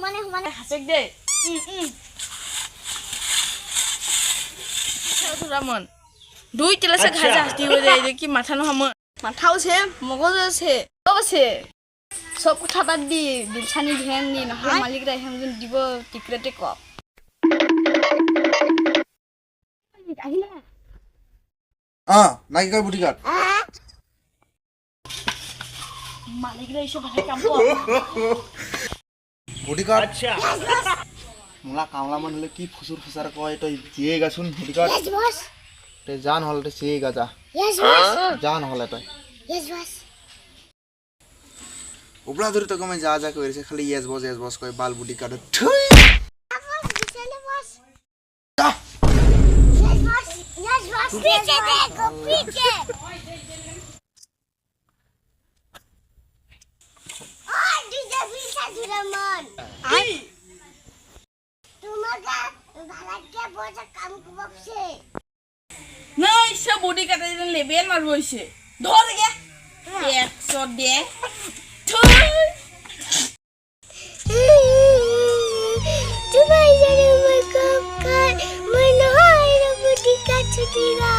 সমানে হাসেক দে রামন দুই তেলাসে ঘাজা হাসতি হয়ে যায় দেখি মাথা নহামো মাথাও আছে মগজ আছে সব আছে সব কথা বাদ দি বিলছানি ধ্যান দি নহলে মালিকরা এখন দিব টিকরেটে কপ আহিলা নাকি কয় বুটি কাট মালিকরা এসে ভালো কাম কর বুটি কাট আচ্ছা মোলা কামলা মান হলে কি ফুসুর ফুসার কয় তো জিয়ে গাছুন বুটি কাট Yes, boss. তে জান হল তে জিয়ে গাজা Yes, boss. জান হলে তো Yes, boss. উপলা ধরে তো কমে যা যা কইছে খালি ইয়েস বস কয় বাল বুটি কাট Boss, bisele, boss. Yes, boss. Yes, boss. Piche देखो, piche. Oh, DJ Bisa Suraman. I তোমাকে ভালাকে বসে কাম করছে না ইসা বডি কাটা দিন লেবেল মারবো ইসে ধর গে 100 দে তোমার জানে আমার কাম কার মনে হয় না বুটি কাছে দিরা